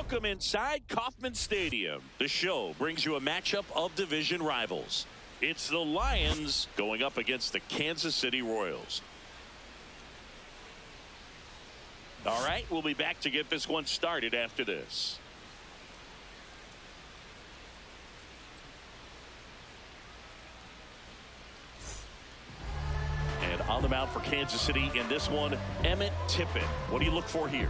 Welcome inside Kauffman Stadium. The show brings you a matchup of division rivals. It's the Lions going up against the Kansas City Royals. All right, we'll be back to get this one started after this. And on the mound for Kansas City in this one, Emmett Tippett. What do you look for here?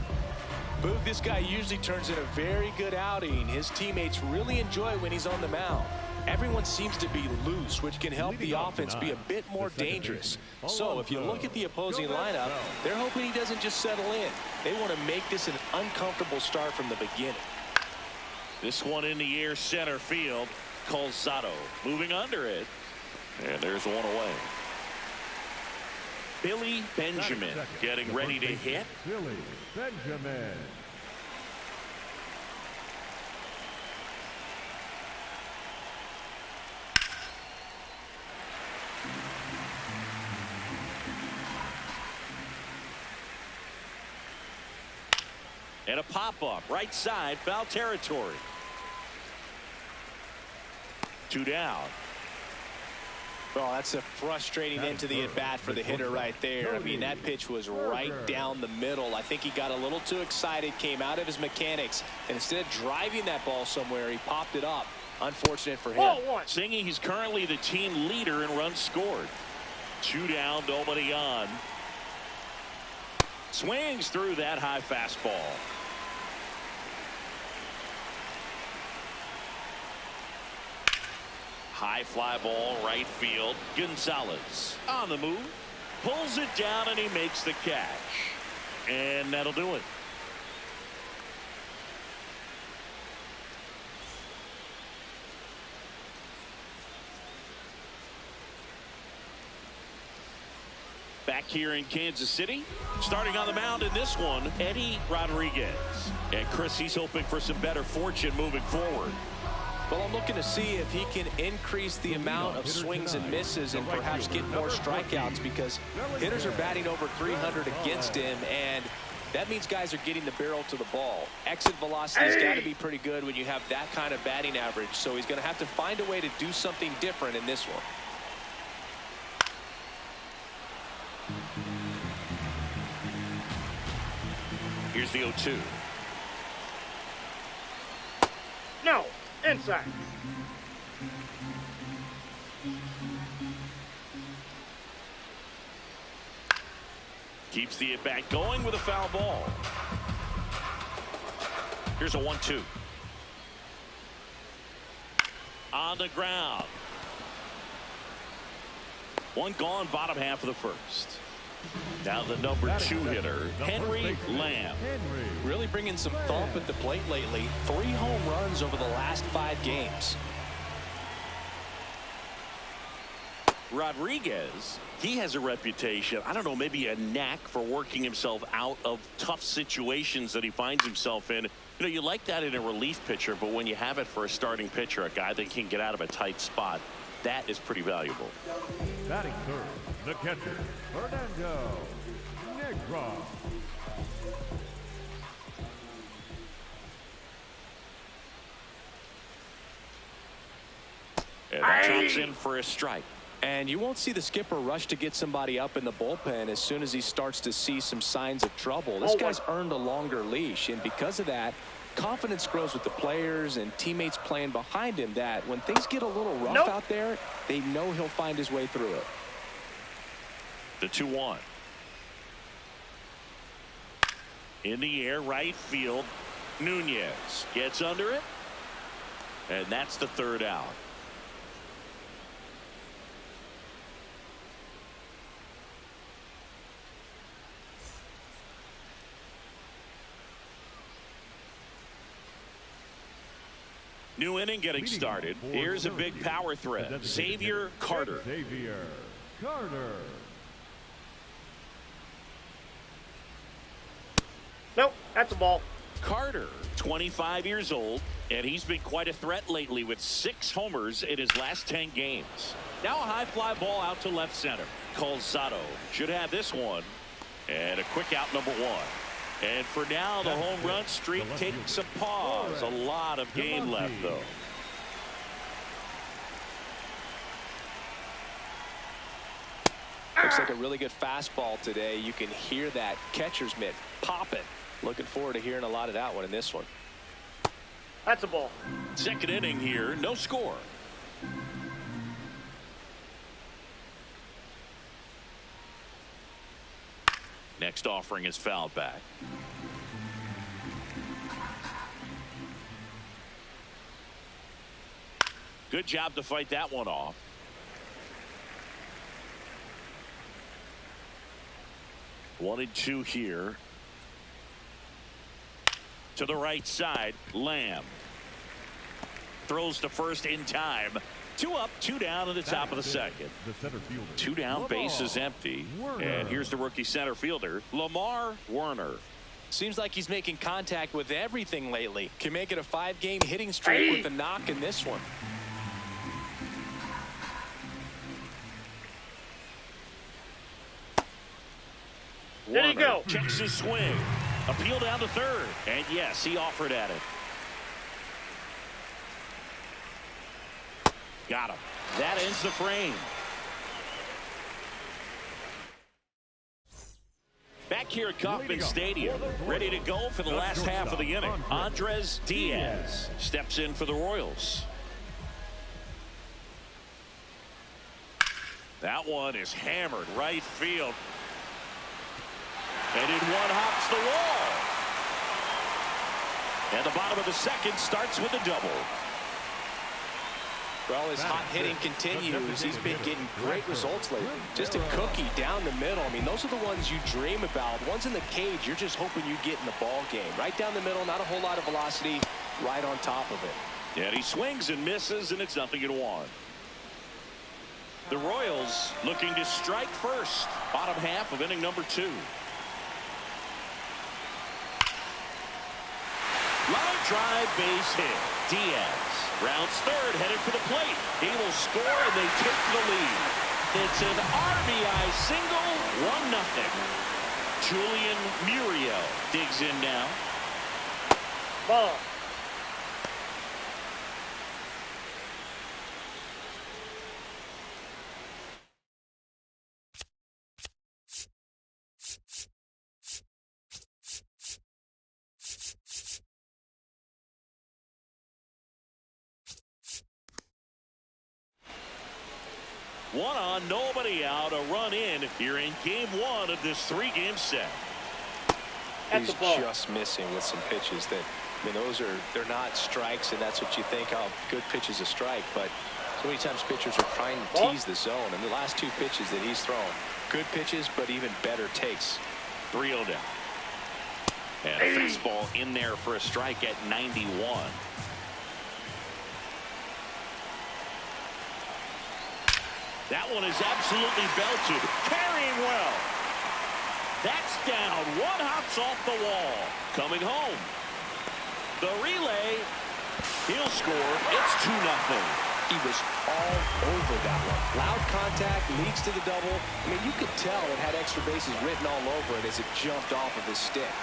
Boog, this guy usually turns in a very good outing. His teammates really enjoy when he's on the mound. Everyone seems to be loose, which can help the offense be a bit more dangerous. So if you look at the opposing lineup, they're hoping he doesn't just settle in. They want to make this an uncomfortable start from the beginning. This one in the air, center field. Calzado moving under it. And there's one away. Billy Benjamin getting ready to hit. Billy Benjamin. And a pop-up, right side, foul territory. 2 down. Well, that's a frustrating end to the at-bat for the hitter right there. I mean, that pitch was right down the middle. I think he got a little too excited, came out of his mechanics, and instead of driving that ball somewhere, he popped it up. Unfortunate for him. Singing, he's currently the team leader in runs scored. 2 down, nobody on. Swings through that high fastball. High fly ball, right field. Gonzalez on the move. Pulls it down and he makes the catch. And that'll do it. Back here in Kansas City, starting on the mound in this one, Eddie Rodriguez. And Chris, he's hoping for some better fortune moving forward. Well, I'm looking to see if he can increase the amount of swings and misses and perhaps get more strikeouts, because hitters are batting over 300 against him, and that means guys are getting the barrel to the ball. Exit velocity's got to be pretty good when you have that kind of batting average, so he's going to have to find a way to do something different in this one. Here's the 0-2. No. Inside. Keeps the at-bat going with a foul ball. Here's a 1-2. On the ground. One gone, bottom half of the first. Now the number 2 hitter, Henry Lamb. Really bringing some thump at the plate lately. 3 home runs over the last 5 games. Rodriguez, he has a reputation, I don't know, maybe a knack for working himself out of tough situations that he finds himself in. You know, you like that in a relief pitcher, but when you have it for a starting pitcher, a guy that can get out of a tight spot, that is pretty valuable. Batting third, the catcher, Fernando Negron. And that drops in for a strike. And you won't see the skipper rush to get somebody up in the bullpen as soon as he starts to see some signs of trouble. This guy's earned a longer leash, and because of that, confidence grows with the players and teammates playing behind him, that when things get a little rough out there, they know he'll find his way through it. The 2-1. In the air, right field. Nunez gets under it. And that's the 3rd out. New inning getting started. Here's a big power threat. Xavier Carter. Xavier Carter. Nope, that's a ball. Carter, 25 years old, and he's been quite a threat lately with 6 homers in his last 10 games. Now a high fly ball out to left center. Calzado should have this one. And a quick out, number 1. And for now, the home run streak takes a pause. A lot of game left, though. Looks like a really good fastball today. You can hear that catcher's mitt popping. Looking forward to hearing a lot of that one in this one. That's a ball. Second inning here, no score. Next offering is fouled back. Good job to fight that one off. One and two here. To the right side, Lamb. Throws to first in time. 2 up, 2 down in the top of the second. 2 down, base is empty. And here's the rookie center fielder, Lamar Werner. Seems like he's making contact with everything lately. Can make it a 5-game hitting streak with a knock in this one. There you go. Checks his swing. Appeal down to third. And yes, he offered at it. Got him. That ends the frame. Back here at Kauffman Stadium, ready to go for the last half of the inning. Andres Diaz steps in for the Royals. That one is hammered right field. And in one hops the wall. And the bottom of the second starts with a double. Well, his hot hitting continues. He's been getting great results lately. Just a cookie down the middle. I mean, those are the ones you dream about. Ones in the cage, you're just hoping you get in the ball game. Right down the middle, not a whole lot of velocity, right on top of it. And he swings and misses, and it's 0-1. The Royals looking to strike first. Bottom half of inning number 2. Line drive, base hit. Diaz rounds third, headed for the plate. He will score, and they take the lead. It's an RBI single, 1-0. Julian Muriel digs in now. Ball. One on, nobody out, a run in here in game 1 of this 3-game set. He's just missing with some pitches that, I mean, they're not strikes, and that's what you think, oh, good pitch is a strike, but so many times pitchers are trying to tease the zone, and the last 2 pitches that he's thrown, good pitches, but even better takes. 3-0 down. And a fastball in there for a strike at 91. That one is absolutely belted. Carrying well. That's down. One hops off the wall. Coming home. The relay. He'll score. It's 2-0. He was all over that one. Loud contact leads to the double. I mean, you could tell it had extra bases written all over it as it jumped off of his stick.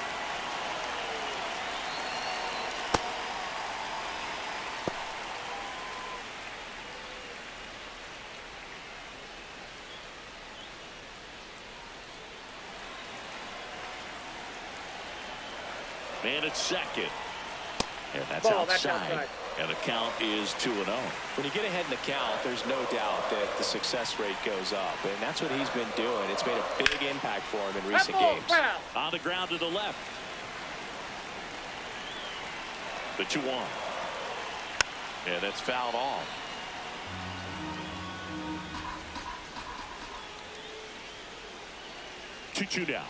Man at second. And that's outside. That's outside. And the count is 2-0. When you get ahead in the count, there's no doubt that the success rate goes up. And that's what he's been doing. It's made a big impact for him in recent games. On the ground to the left. The 2-1. And that's fouled off. Two down.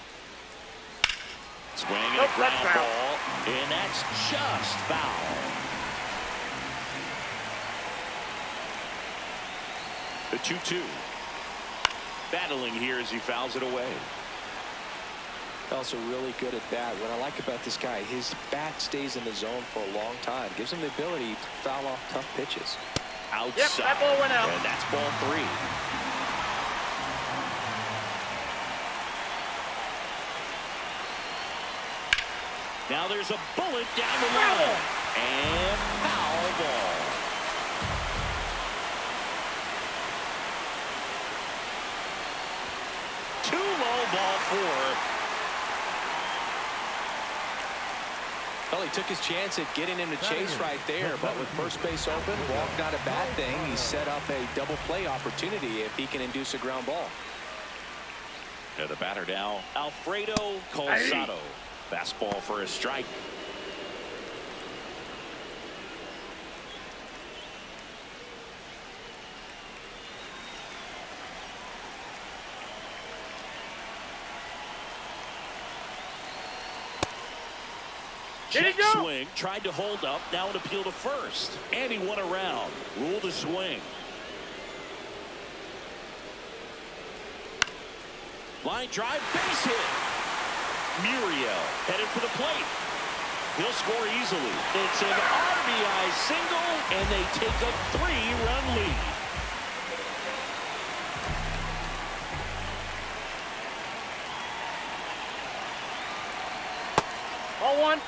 Swing and a ground ball, and that's just foul. The 2-2. Battling here as he fouls it away. Also really good at that. What I like about this guy, his bat stays in the zone for a long time. Gives him the ability to foul off tough pitches. Outside. Yep, that ball went out. And that's ball 3. Now there's a bullet down the line. And foul ball. Too low, ball 4. Well, he took his chance at getting him to chase right there, but with first base open, walk not a bad thing. He set up a double play opportunity if he can induce a ground ball. And the batter now, Alfredo Calzado. Fastball for a strike. Check swing, tried to hold up, now an appeal to first. And he won around. Rule to swing. Line drive, base hit. Muriel headed for the plate. He'll score easily. It's an RBI single, and they take a 3-run lead. Ball 1.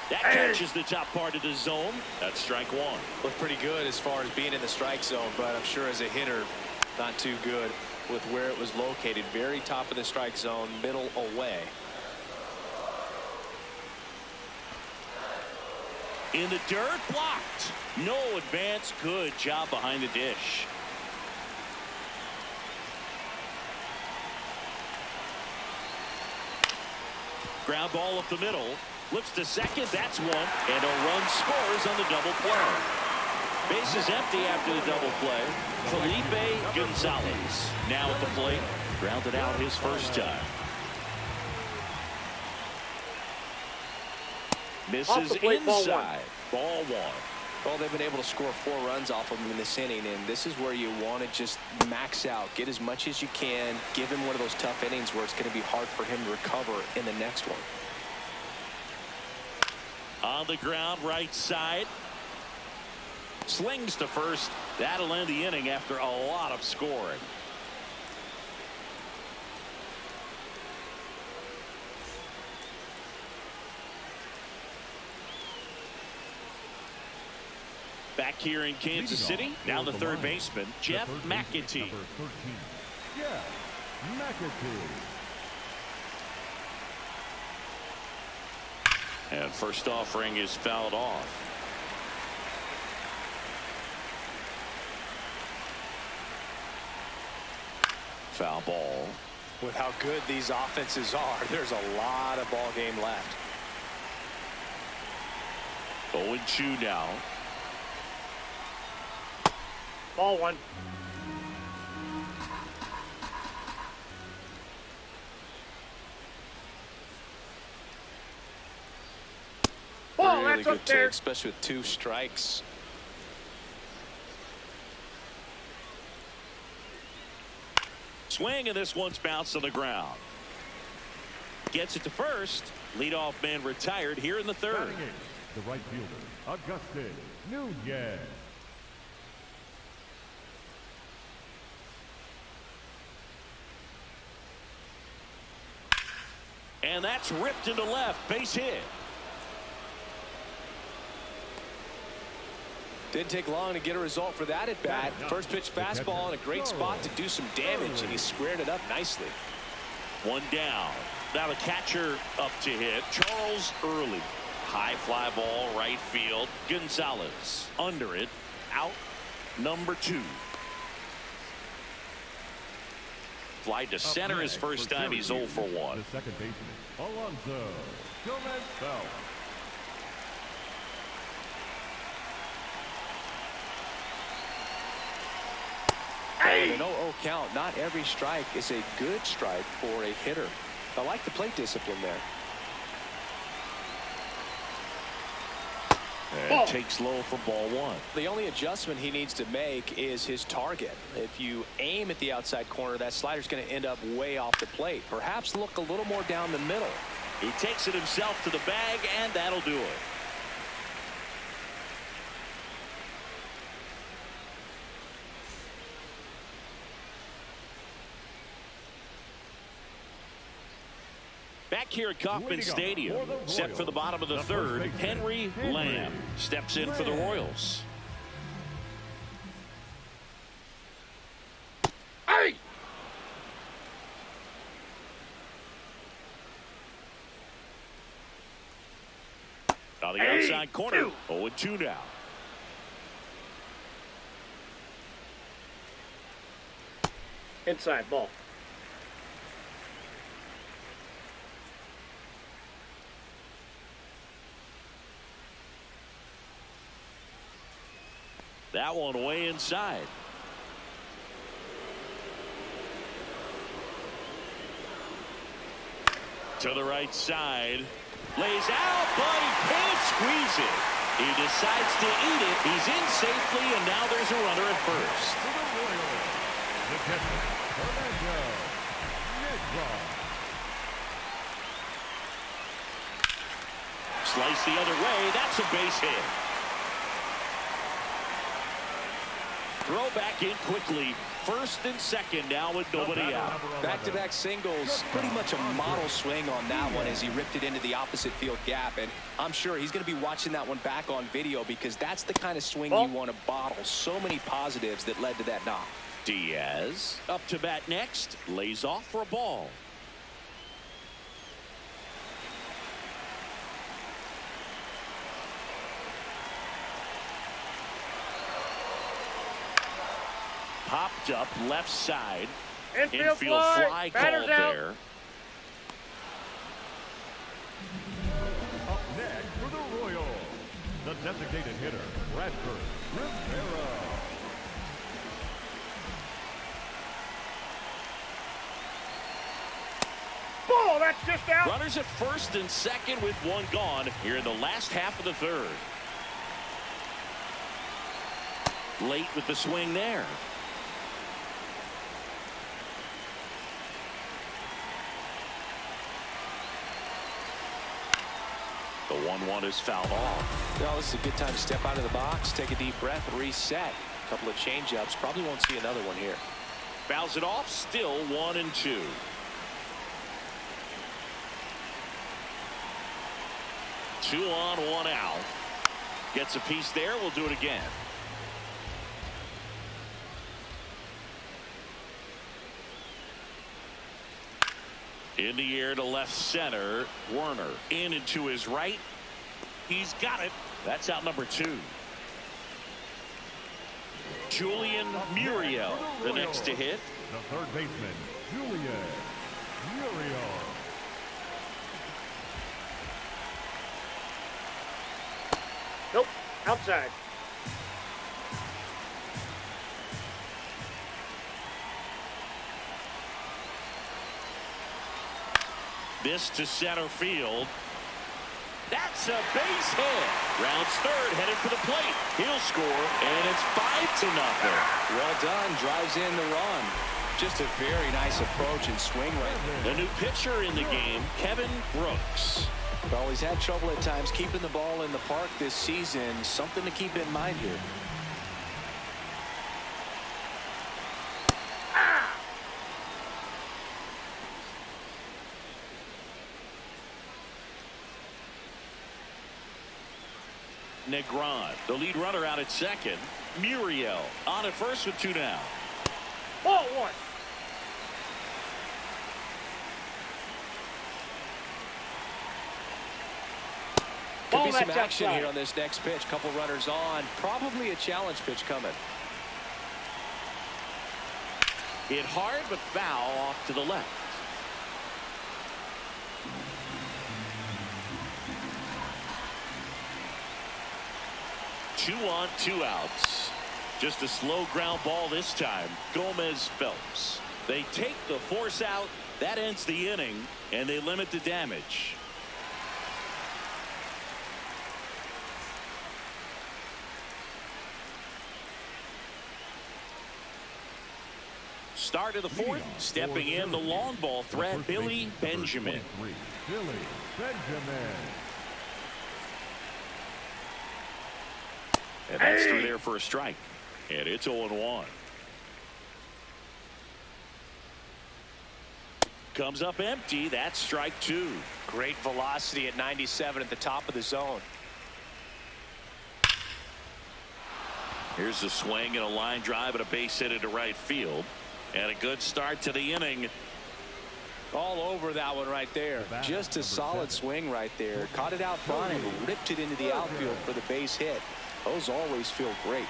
That catches the top part of the zone. That's strike 1. Looked pretty good as far as being in the strike zone, but I'm sure as a hitter, not too good with where it was located. Very top of the strike zone, middle away. In the dirt, blocked. No advance. Good job behind the dish. Ground ball up the middle. Flips to second. That's one. And a run scores on the double play. Base is empty after the double play. Felipe Gonzalez now at the plate. Grounded out his first time. Misses inside. Ball 1. Well, they've been able to score 4 runs off of him in this inning, and this is where you want to just max out. Get as much as you can. Give him one of those tough innings where it's going to be hard for him to recover in the next one. On the ground, right side. Slings to first. That'll end the inning after a lot of scoring. Back here in Kansas City, now the third baseman, Jeff McAtee. Jeff McAtee. And first offering is fouled off. Foul ball. With how good these offenses are, there's a lot of ball game left. 0-2 now. Ball 1. Ball, Really that's good up there. take, especially with 2 strikes. Swing, and this one's bounced on the ground. Gets it to first. Leadoff man retired here in the third. Batting eighth, the right fielder, Augustin Nunez. And that's ripped into left. Base hit. Didn't take long to get a result for that at bat. First pitch fastball in a great spot to do some damage, and he squared it up nicely. One down. Now the catcher up to hit. Charles Early. High fly ball, right field. Gonzalez under it. Out number 2. Fly to center his first time. He's 0 for 1. The second baseman, Alonso Gomez-Bell. An 0-0 count. Not every strike is a good strike for a hitter. I like the plate discipline there. And takes low for ball 1. The only adjustment he needs to make is his target. If you aim at the outside corner, that slider's going to end up way off the plate. Perhaps look a little more down the middle. He takes it himself to the bag, and that'll do it. Back here at Kauffman Stadium, set for the bottom of the third, Henry Lamb steps in for the Royals. Hey! On the outside corner, 0-2 now. Inside ball. That one way inside. To the right side. Lays out, but he can't squeeze it. He decides to eat it. He's in safely, and now there's a runner at first. For the Royals, the catcher, Fernando Negron. Slice the other way. That's a base hit. Throw back in quickly. First and second now with nobody out. Back-to-back singles. Pretty much a model swing on that one as he ripped it into the opposite field gap. And I'm sure he's going to be watching that one back on video because that's the kind of swing you want to bottle. So many positives that led to that knock. Diaz up to bat next. Lays off for a ball. Popped up left side. Infield fly Batter's called out. there. Up next for the Royals, the designated hitter, Bradford Rivera. Ball, that's just out. Runners at first and second with one gone here in the last half of the third. Late with the swing there. The 1-1 is fouled off. Well, this is a good time to step out of the box, take a deep breath, reset. A couple of changeups. Probably won't see another one here. Fouls it off. Still 1-2. Two on, one out. Gets a piece there. We'll do it again. In the air to left center. Werner in and to his right. He's got it. That's out number 2. Julian Muriel, the next to hit. The third baseman, Julian Muriel. Nope. Outside. This to center field. That's a base hit. Rounds third, headed for the plate. He'll score, and it's 5-0. Well done. Drives in the run. Just a very nice approach and swing right there. The new pitcher in the game, Kevin Brooks. Well, he's had trouble at times keeping the ball in the park this season. Something to keep in mind here. Negron, the lead runner out at second. Muriel on at first with 2 down. Ball 1. Could be some that's action outside. here on this next pitch. Couple runners on. Probably a challenge pitch coming. Hit hard but foul off to the left. Two on, 2 outs. Just a slow ground ball this time. Gomez Phelps. They take the force out. That ends the inning, and they limit the damage. Start of the fourth. Stepping in the long ball threat, Billy Benjamin. Billy Benjamin. And that's through there for a strike. And it's 0-1. Comes up empty. That's strike 2. Great velocity at 97 at the top of the zone. Here's a swing and a line drive and a base hit into right field. And a good start to the inning. All over that one right there. Just a solid swing right there. Caught it out front and ripped it into the outfield for the base hit. Those always feel great.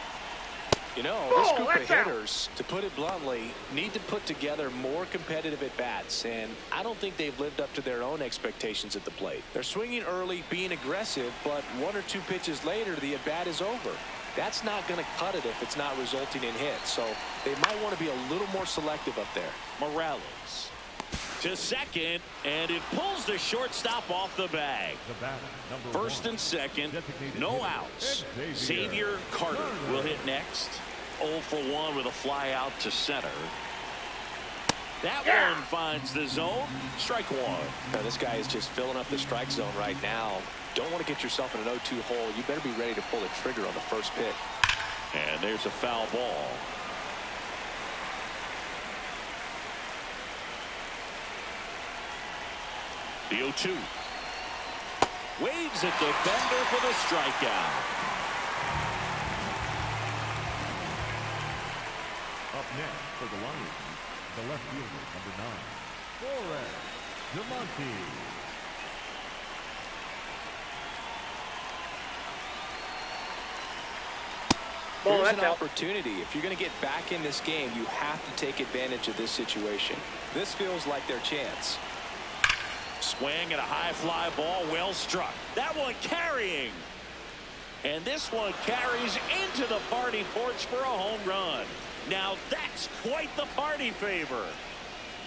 You know, this group of hitters, to put it bluntly, need to put together more competitive at-bats, and I don't think they've lived up to their own expectations at the plate. They're swinging early, being aggressive, but 1 or 2 pitches later, the at-bat is over. That's not going to cut it if it's not resulting in hits, so they might want to be a little more selective up there. Morales to second, and it pulls the shortstop off the bag. First and second, no outs. Xavier Carter will hit next. 0 for 1 with a fly out to center. That one finds the zone. Strike 1. Now, this guy is just filling up the strike zone right now. Don't want to get yourself in an 0-2 hole. You better be ready to pull the trigger on the first pitch. And there's a foul ball. The 0-2. Waves at the bender for the strikeout. Up next for the Lions, the left fielder, number 9, Flores DeMonte. Here's an opportunity. If you're going to get back in this game, you have to take advantage of this situation. This feels like their chance. Swing and a high fly ball, well struck. That one carrying. And this one carries into the party porch for a home run. Now that's quite the party favor.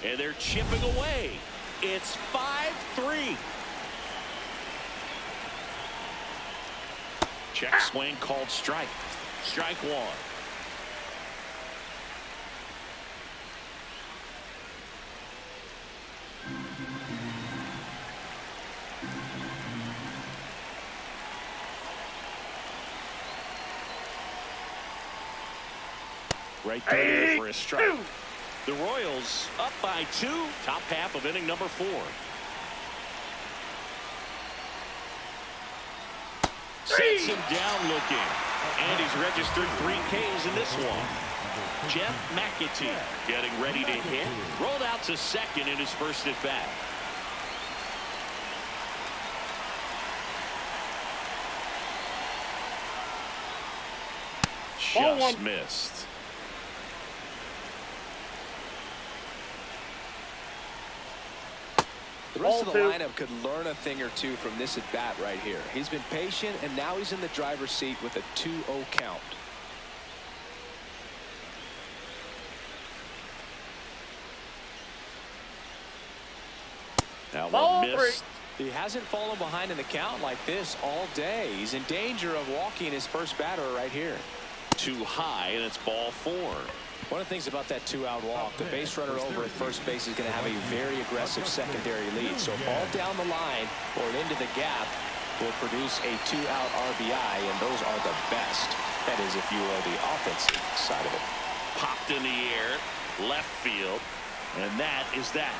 And they're chipping away. It's 5-3. Check swing called strike. Strike 1. Right there for a strike. The Royals up by 2. Top half of inning number 4. Sets him down looking. And he's registered 3 Ks in this one. Jeff McAtee getting ready to hit. Rolled out to second in his first at bat. Just missed. The rest of the lineup could learn a thing or two from this at-bat right here. He's been patient, and now he's in the driver's seat with a 2-0 count. That one missed. He hasn't fallen behind in the count like this all day. He's in danger of walking his first batter right here. Too high, and it's ball 4. One of the things about that 2-out walk, the base runner over at first base is going to have a very aggressive secondary lead. So ball down the line or into the gap will produce a 2-out RBI, and those are the best. That is, if you are the offensive side of it. Popped in the air, left field, and that is that.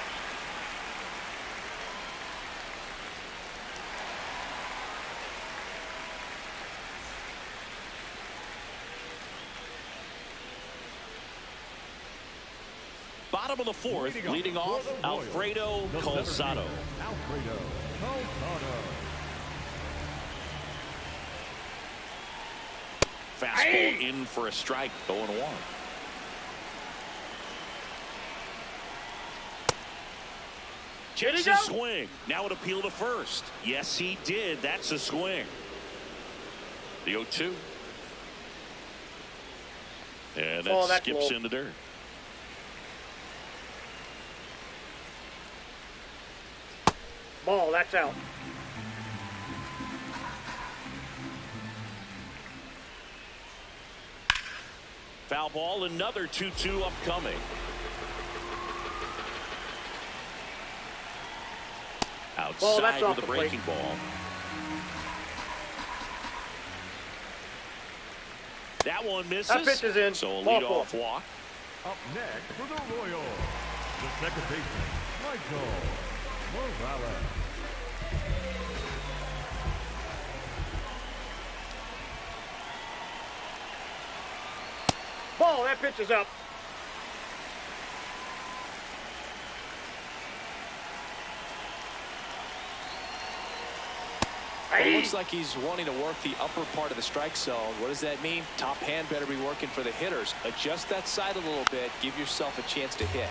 Bottom of the 4th, leading off, Alfredo Calzado. Alfredo Calzado. Fastball in for a strike, 0-1. Checks a swing. Now an appeal to first. Yes, he did. That's a swing. The 0-2. And that skips in the dirt. Ball, that's out. Foul ball, another 2-2 upcoming. outside with a breaking ball. That one misses. That pitch is in. So a Ball leadoff four. walk. Up next for the Royals, the second baseman, Michael Morales. Ball, that pitch is up. Well, it looks like he's wanting to work the upper part of the strike zone. What does that mean? Top hand better be working for the hitters. Adjust that side a little bit. Give yourself a chance to hit.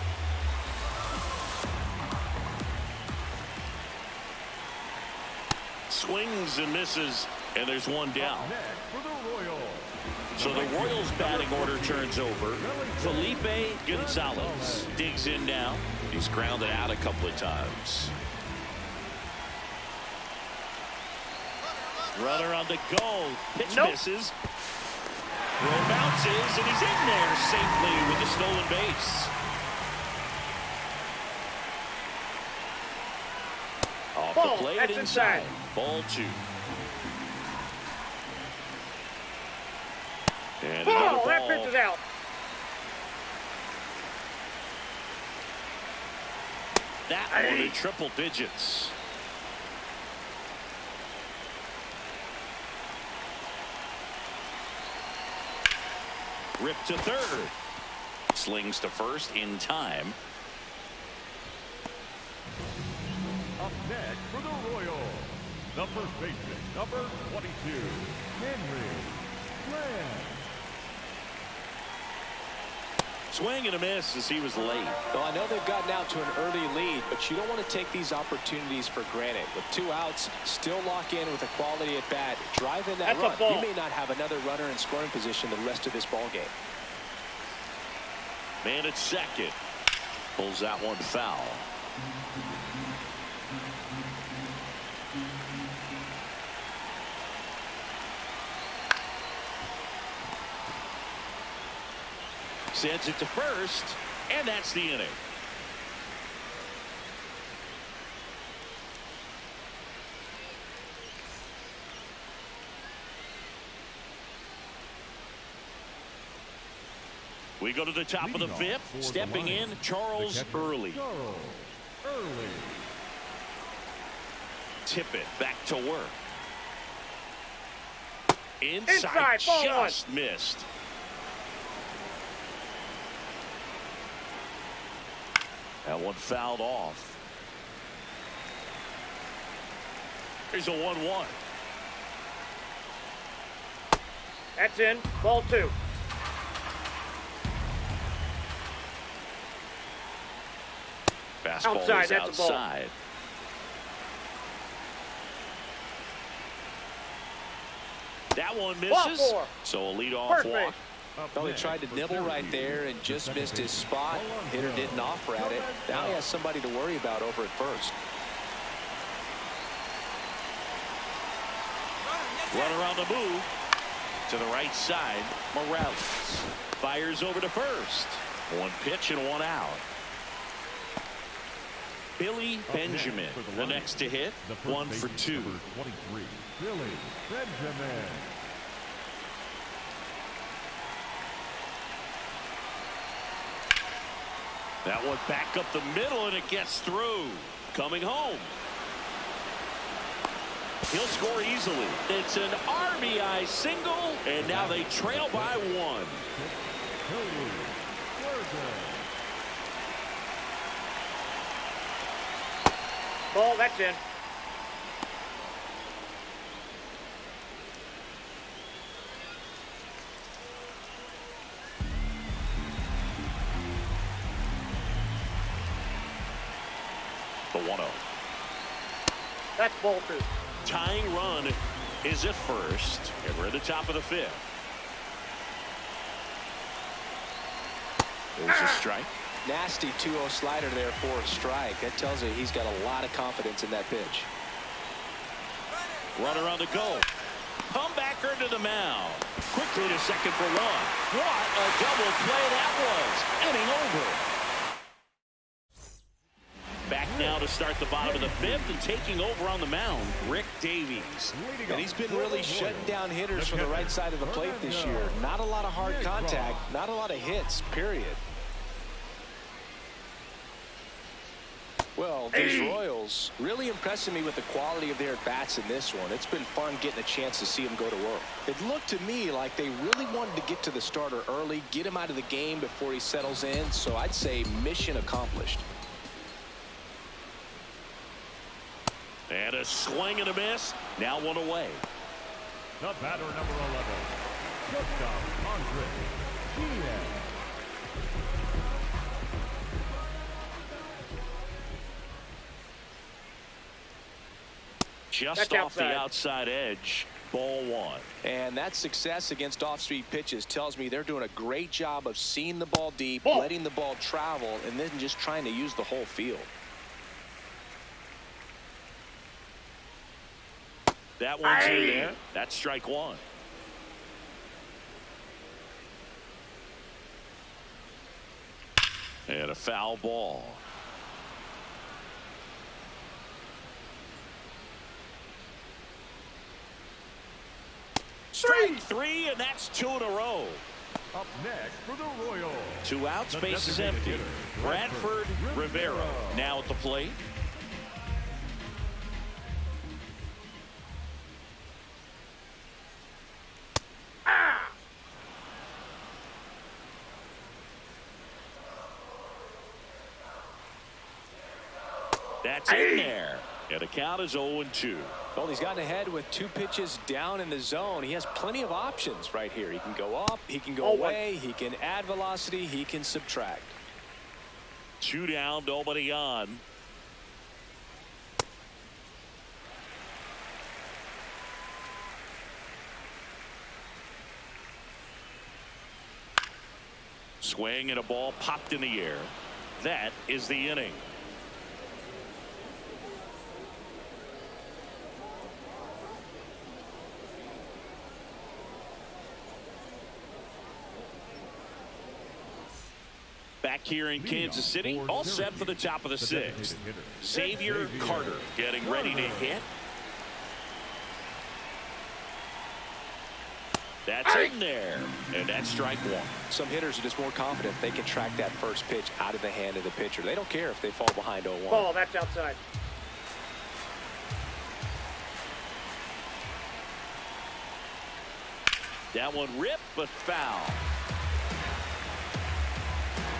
Swings and misses, and there's one down. Up next for the Royals. So the Royals batting order turns over. Felipe Gonzalez digs in now. He's grounded out a couple of times. Runner on the go. Pitch misses. Throw bounces, and he's in there safely with the stolen base. Off the plate, that's inside. Ball 2. And Ball, another that ball. pitch is out. That one in triple digits. Rip to third. Slings to first in time. Up next for the Royals, the first baseman, number 22, Henry Land. Swing and a miss as he was late. Well, I know they've gotten out to an early lead, but you don't want to take these opportunities for granted. With 2 outs, still lock in with a quality at bat. Drive in that That's a run. ball. You may not have another runner in scoring position the rest of this ball game. Man at second. Pulls that one foul. Sends it to first, and that's the inning. We go to the top of the Leading off fifth. for the Stepping in, Lions, Charles the catcher, Early. Charles Early. Tippett back to work. Inside, ball just missed. That one fouled off. Here's a 1-1. That's in. Ball 2. Fastball Outside, is that's a ball. outside. That one Ball misses. 4. So a leadoff First walk. base. Well, he tried to nibble right there and just missed his spot. Hitter didn't offer at it. Now he has somebody to worry about over at first. Runner on the move to the right side. Morales fires over to first. 1 pitch and 1 out. Billy Benjamin, the next to hit. The first 1 for baseman, 2. number 23, Billy Benjamin. That one back up the middle, and it gets through. Coming home. He'll score easily. It's an RBI single, and now they trail by 1. Cody Werder. Ball, that's in. The 1-0. That's ball 2. Tying run is at first, and we're at the top of the 5th. There's a strike. Nasty 2-0 slider there for a strike. That tells you he's got a lot of confidence in that pitch. Runner on the go. Comebacker to the mound. Quickly to second for 1. What a double play that was. Inning over. Back now to start the bottom of the fifth and taking over on the mound, Rick Davies. And he's been really shutting down hitters from the right side of the plate this year. Not a lot of hard contact, not a lot of hits, period. Well, these Royals really impressing me with the quality of their at-bats in this one. It's been fun getting a chance to see them go to work. It looked to me like they really wanted to get to the starter early, get him out of the game before he settles in, so I'd say mission accomplished. And a swing and a miss. Now one away. The batter, number 11, shortstop Andre Diaz. Just off the outside edge. Ball one. And that success against off-speed pitches tells me they're doing a great job of seeing the ball deep, letting the ball travel, and then just trying to use the whole field. That one's in there. That's strike one. And a foul ball. Strike three, and that's two in a row. Up next for the Royals. 2 outs, base is empty. Bradford Rivera now at the plate. That's in there. And the count is 0-2. Well, he's gotten ahead with 2 pitches down in the zone. He has plenty of options right here. He can go up, he can go away, he can add velocity, he can subtract. 2 down, nobody on. Swing and a ball popped in the air. That is the inning. Back here in Kansas City, all set for the top of the 6th. Xavier Carter getting ready to hit. That's in there, and that's strike one. Some hitters are just more confident they can track that first pitch out of the hand of the pitcher. They don't care if they fall behind 0-1. Ball, that's outside. That one ripped, but foul.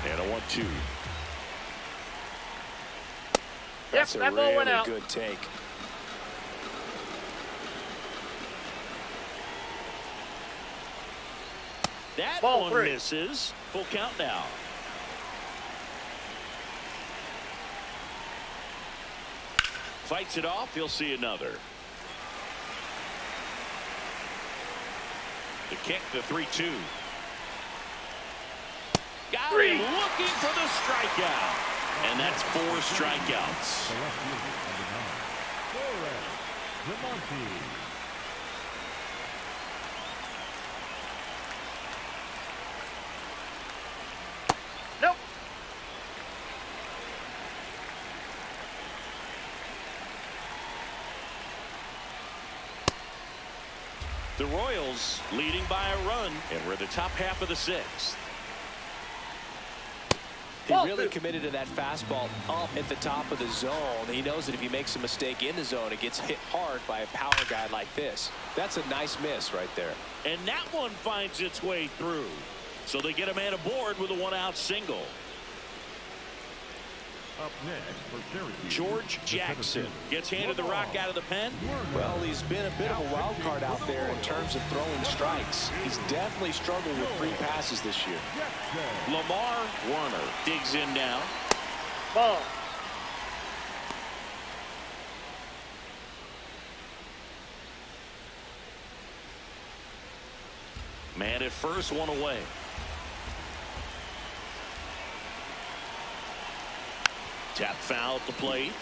And a 1-2. That's a that ball went really out. good take. That Ball one 3. misses. Full count now. Fights it off. He'll see another. The kick, the 3-2. Got him looking for the strikeout. And that's 4 strikeouts. The left fielder, number 9, Demonte. Nope. The Royals leading by a run, and we're in the top half of the 6th. He really committed to that fastball up at the top of the zone. He knows that if he makes a mistake in the zone, it gets hit hard by a power guy like this. That's a nice miss right there. And that one finds its way through. So they get a man aboard with a 1-out single. Up next for Syracuse, George Jackson gets handed the rock out of the pen. Well, he's been a bit of a wild card out there in terms of throwing strikes. He's definitely struggled with free passes this year. Lamar Warner digs in now. Ball. Man at first, one away. Tap foul at the plate.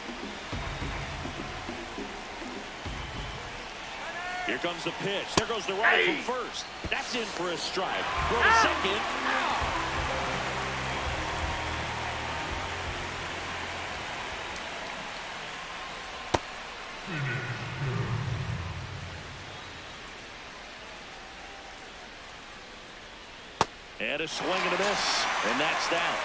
Here comes the pitch. There goes the runner from first. That's in for a strike. Throw to second. And a swing and a miss. And that's down.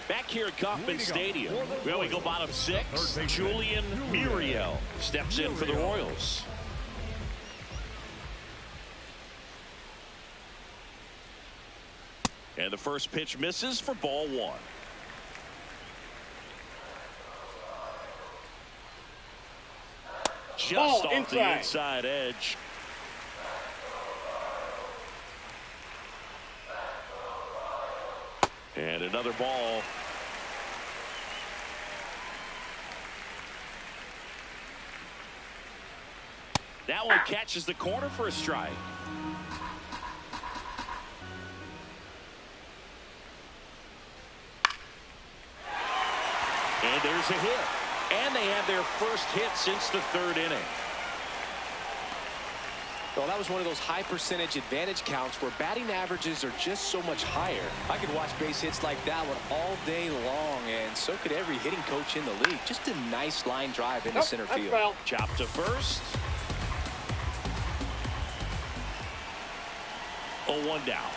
Back here at Kauffman Stadium, well, we go bottom 6. Julian Muriel steps in for the Royals. And the first pitch misses for ball 1. Just off the inside edge. And another ball. That one catches the corner for a strike. And there's a hit. And they have their first hit since the 3rd inning. Well, that was one of those high percentage advantage counts where batting averages are just so much higher. I could watch base hits like that one all day long, and so could every hitting coach in the league. Just a nice line drive into center field. Chop to first. 0-1 down.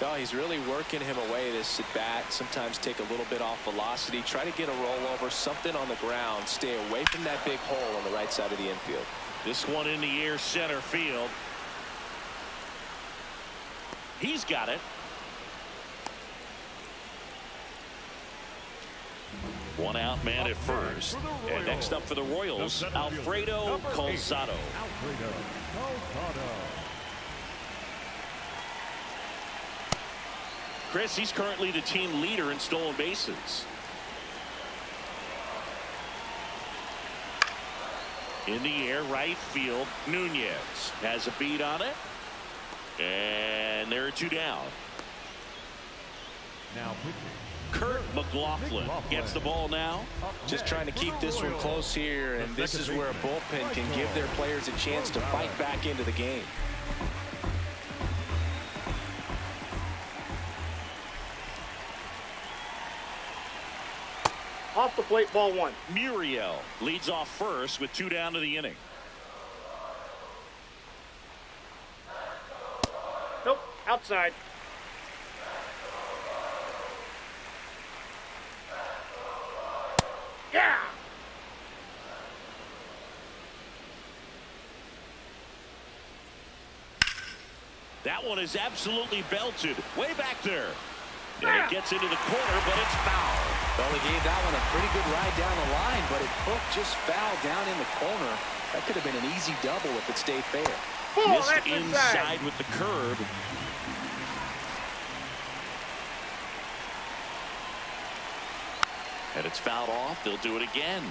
Oh, he's really working him away this at bat. Sometimes take a little bit off velocity. Try to get a rollover, something on the ground. Stay away from that big hole on the right side of the infield. This one in the air, center field. He's got it. One out, man at first. And next up for the Royals, Alfredo Calzado. Chris, he's currently the team leader in stolen bases. In the air, right field. Nunez has a beat on it. And there are 2 down. Now Kurt McLaughlin gets the ball now. Just trying to keep this one close here, and this is where a bullpen can give their players a chance to fight back into the game. Off the plate, ball 1. Muriel leads off first with 2 down to the inning. Nope, outside. Yeah! That one is absolutely belted. Way back there. And it gets into the corner, but it's foul. Well, he gave that one a pretty good ride down the line, but it hooked just foul down in the corner. That could have been an easy double if it stayed fair. Missed inside with the curve. And it's fouled off. They'll do it again.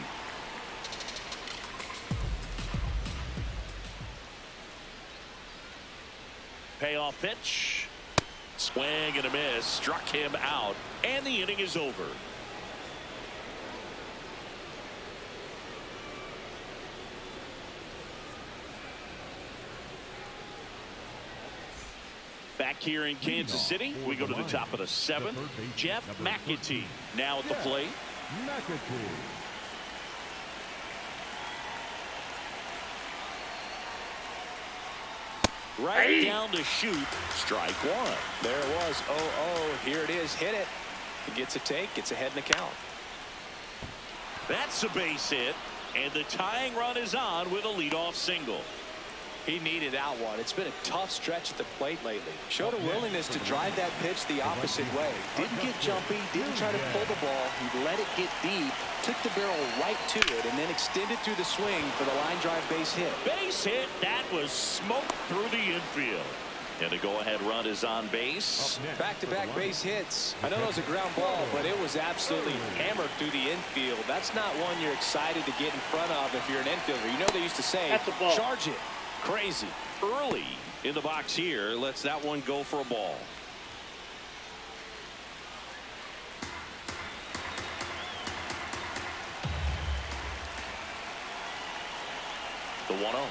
Payoff pitch. Swing and a miss. Struck him out. And the inning is over. Back here in Kansas City, we go to the top of the 7th. Jeff McAtee now at the plate. Right down to shoot. Strike 1. There it was. 0-0. Here it is. Hit it. He gets a take. Gets ahead in the count. That's a base hit. And the tying run is on with a leadoff single. He needed that one. It's been a tough stretch at the plate lately. Showed a willingness to drive that pitch the opposite way. Didn't get jumpy. Didn't try to pull the ball. He let it get deep. Took the barrel right to it and then extended through the swing for the line drive base hit. Base hit. That was smoked through the infield. And the go-ahead run is on base. Back-to-back base hits. I know it was a ground ball, but it was absolutely hammered through the infield. That's not one you're excited to get in front of if you're an infielder. You know they used to say, charge it. Crazy. Early in the box here. Lets that one go for a ball. The 1-0.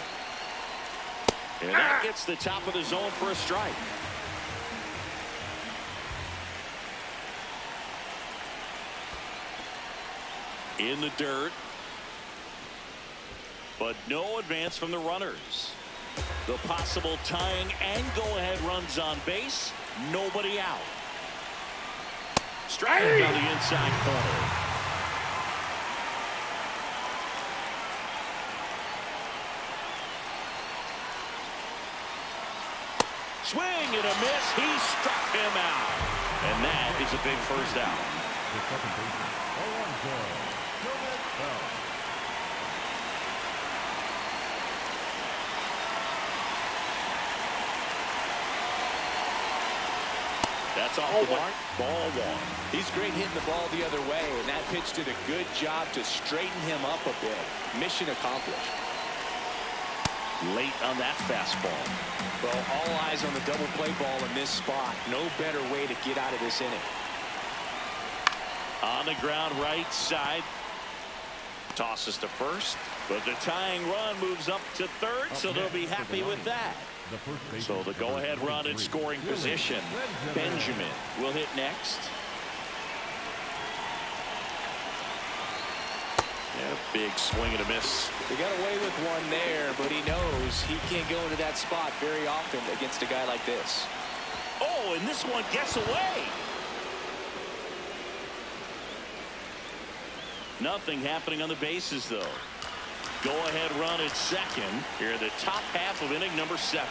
And that gets the top of the zone for a strike. in the dirt. But no advance from the runners. The possible tying and go-ahead runs on base. Nobody out. Strike down the inside corner. Swing and a miss. He struck him out. And that is a big first out. The second baseman, Alonzo. That's off the mark. Ball one. He's great hitting the ball the other way, and that pitch did a good job to straighten him up a bit. Mission accomplished. Late on that fastball. Well, all eyes on the double play ball in this spot. No better way to get out of this inning. On the ground, right side. Tosses to first, but the tying run moves up to third, so they'll be happy with that. So the go-ahead run in scoring position. Benjamin will hit next. Yeah, big swing and a miss. He got away with one there, but he knows he can't go into that spot very often against a guy like this. Oh, and this one gets away. Nothing happening on the bases, though. Go-ahead run at second here in the top half of inning number 7.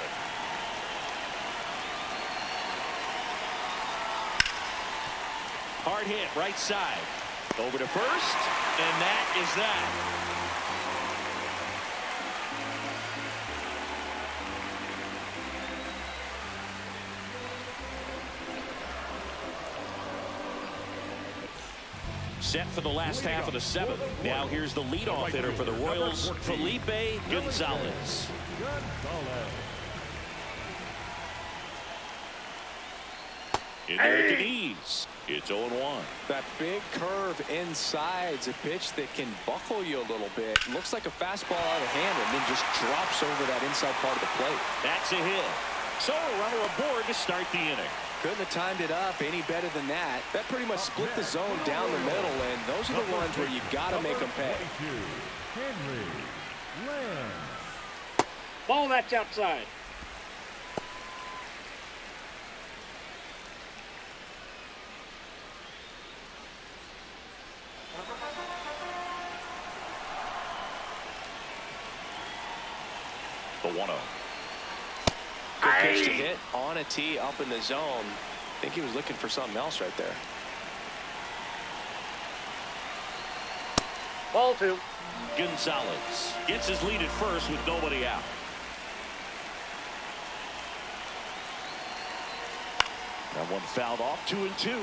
Hard hit right side. Over to first, and that is that. Set for the last half of the 7th. Now here's the leadoff hitter for the Royals, Felipe Gonzalez. In there at the knees. It's 0-1. That big curve inside's a pitch that can buckle you a little bit. Looks like a fastball out of hand and then just drops over that inside part of the plate. That's a hit. So a runner aboard to start the inning. Couldn't have timed it up any better than that. That pretty much split the zone down the middle, and those are the ones where you got to make them pay. Ball that's outside. The 1-0. Good pitch to hit on a tee up in the zone. I think he was looking for something else right there. Ball 2. Gonzalez gets his lead at first with nobody out. That one fouled off. 2-2.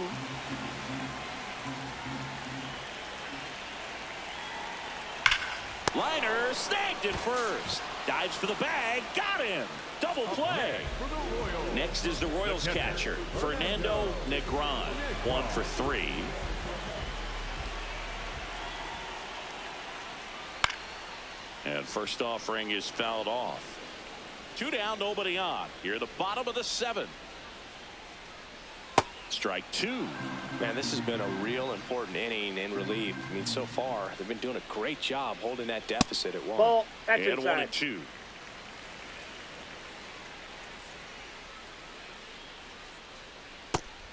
Liner snagged at first. Dives for the bag. Got him. Double play. Next is the Royals catcher, Fernando Negron. 1 for 3. And first offering is fouled off. 2 down, nobody on. Here at the bottom of the 7th. Strike 2. Man, this has been a real important inning in relief. I mean, so far, they've been doing a great job holding that deficit at 1. Ball, that's and inside. 1-2.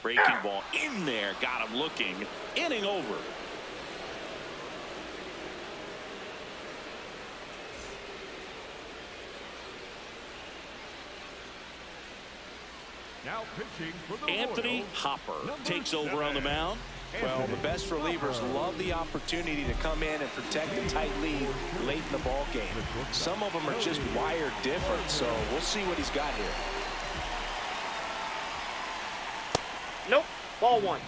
Breaking ball in there. Got him looking. Inning over. Now pitching for the Anthony Royals, Hopper takes over on the mound. Well, the best relievers love the opportunity to come in and protect a tight lead late in the ball game. Some of them are just wired different, so we'll see what he's got here. Nope. Ball 1.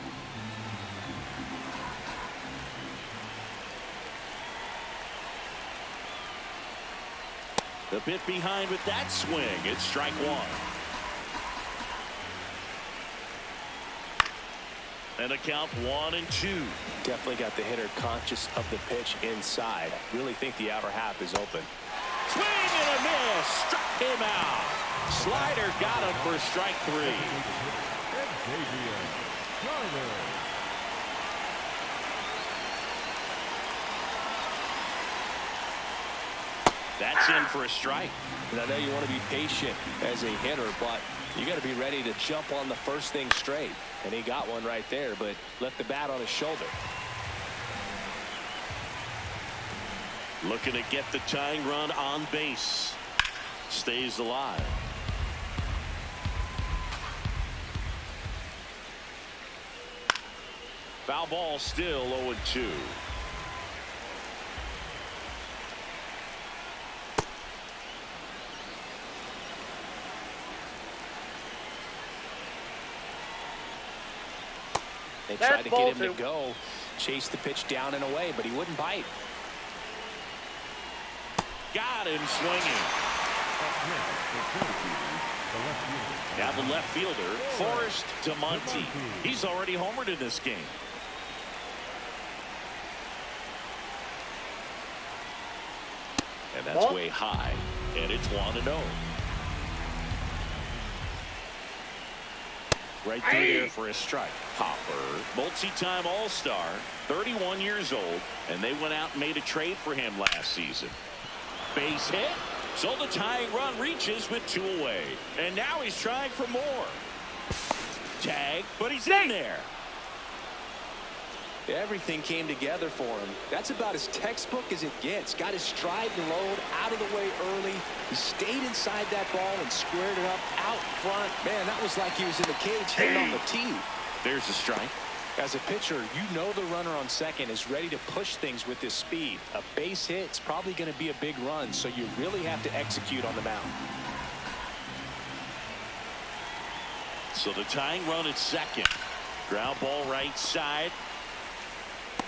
The bit behind with that swing. It's strike 1. And a count 1-2. Definitely got the hitter conscious of the pitch inside. Really think the outer half is open. Swing and a miss. Struck him out. Slider got him for strike 3. That's in for a strike. And I know you want to be patient as a hitter, but you got to be ready to jump on the first thing straight. And he got one right there, but left the bat on his shoulder. Looking to get the tying run on base. Stays alive. Foul ball, still 0-2. They tried to get him to go, chase the pitch down and away, but he wouldn't bite. Got him swinging. Now the left fielder, Forrest DeMonte. He's already homered in this game. And that's way high, and it's 1-0. Right through there for a strike. Hopper, multi-time All-Star, 31 years old, and they went out and made a trade for him last season. Base hit, so the tying run reaches with 2 away. And now he's trying for more. Tag, but he's in there. Everything came together for him. That's about as textbook as it gets. Got his stride and load out of the way early. He stayed inside that ball and squared it up out front. Man, that was like he was in the cage hitting on the tee. There's the strike. As a pitcher, you know the runner on second is ready to push things with his speed. A base hit's probably going to be a big run, so you really have to execute on the mound. So the tying run at second. Ground ball right side.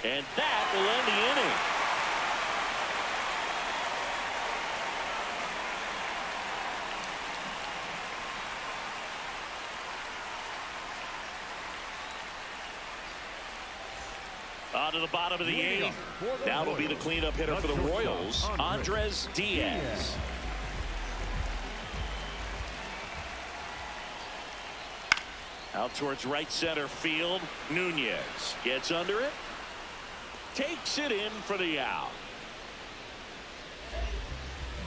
And that will end the inning. On to the bottom of the 8th. Now it'll be the cleanup hitter for the Royals, Andres Diaz. Out towards right center field. Nunez gets under it. Takes it in for the out.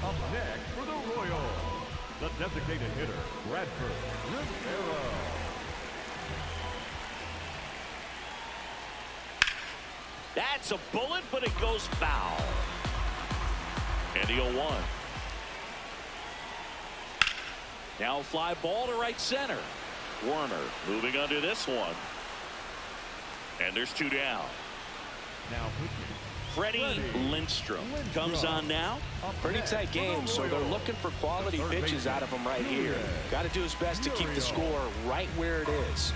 Up next for the Royals, the designated hitter, Bradford Rivera. That's a bullet, but it goes foul. And the 0-1. Now a fly ball to right center. Warner moving under this one. And there's 2 down. Now Freddie Lindstrom comes on now. Pretty tight game, so they're looking for quality pitches out of him right here. Got to do his best to keep the score right where it is.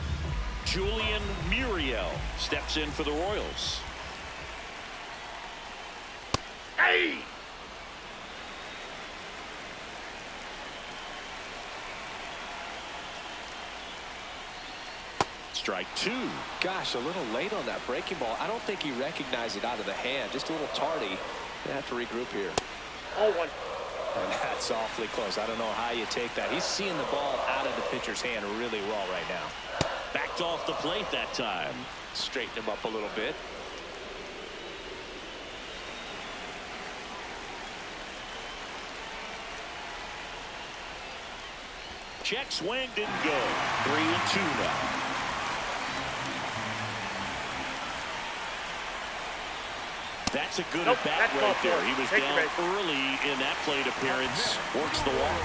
Julian Muriel steps in for the Royals. Hey! Strike 2. Gosh, a little late on that breaking ball. I don't think he recognized it out of the hand. Just a little tardy. They have to regroup here. 0-1. And that's awfully close. I don't know how you take that. He's seeing the ball out of the pitcher's hand really well right now. Backed off the plate that time. Straighten him up a little bit. Check swing, didn't go. 3-2 now. That's a good at bat right there. He was down early in that plate appearance. Works the walk.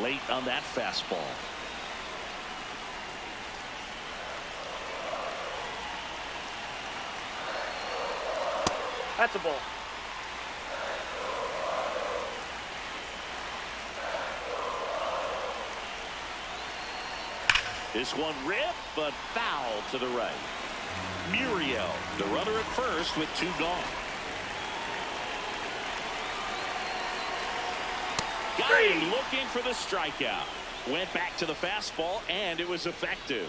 Late on that fastball. That's a ball. This one ripped, but foul to the right. Muriel, the runner at first with 2 gone. Got him looking for the strikeout. Went back to the fastball, and it was effective.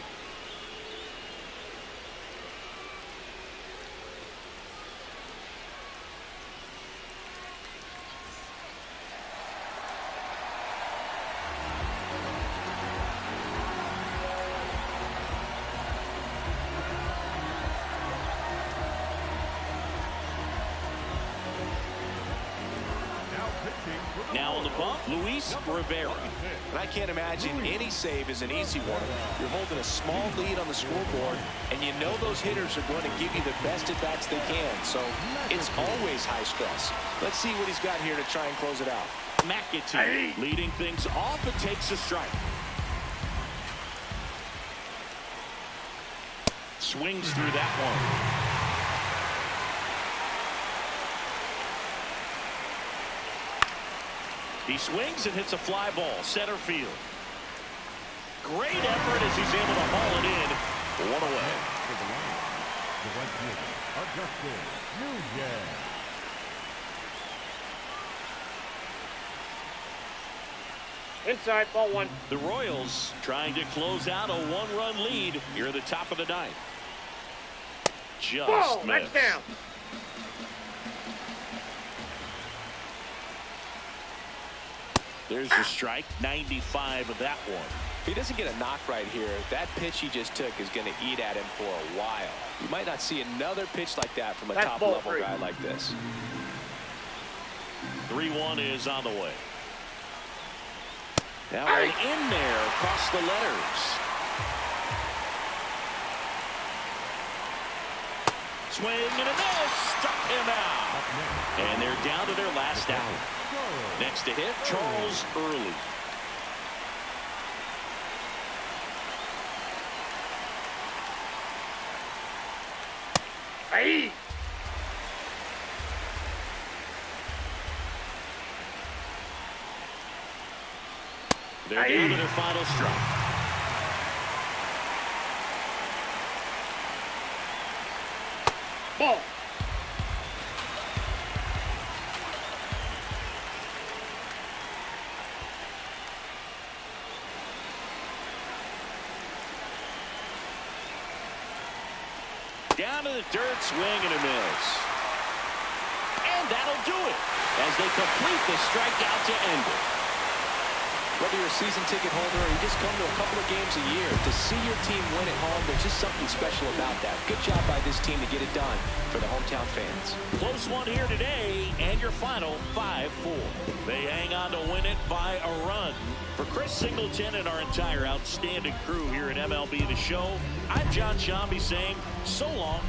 Now on the bump, Luis Rivera. And I can't imagine any save is an easy one. You're holding a small lead on the scoreboard, and you know those hitters are going to give you the best at-bats they can. So it's always high stress. Let's see what he's got here to try and close it out. McAtee leading things off and takes a strike. Swings through that one. He swings and hits a fly ball center field. Great effort as he's able to haul it in. One away. For the Lions, the right fielder, Augusto Nunez. Inside, ball one. The Royals trying to close out a one-run lead here at the top of the ninth. Just Ball, missed. that's down. There's the strike, 95 of that one. If he doesn't get a knock right here, that pitch he just took is going to eat at him for a while. You might not see another pitch like that from a top-level guy like this. 3-1 is on the way. That one in there across the letters. Swing and a miss. Struck him out. And they're down to their last out. Next to hit, Charles Early. Hey. They're down to their final strike. Ball. Down to the dirt, swing and a miss. And that'll do it as they complete the strikeout to end it. Whether you're a season ticket holder or you just come to a couple of games a year, to see your team win at home, there's just something special about that. Good job by this team to get it done for the hometown fans. Close one here today, and your final 5-4. They hang on to win it by a run. For Chris Singleton and our entire outstanding crew here at MLB The Show, I'm John Shambi saying so long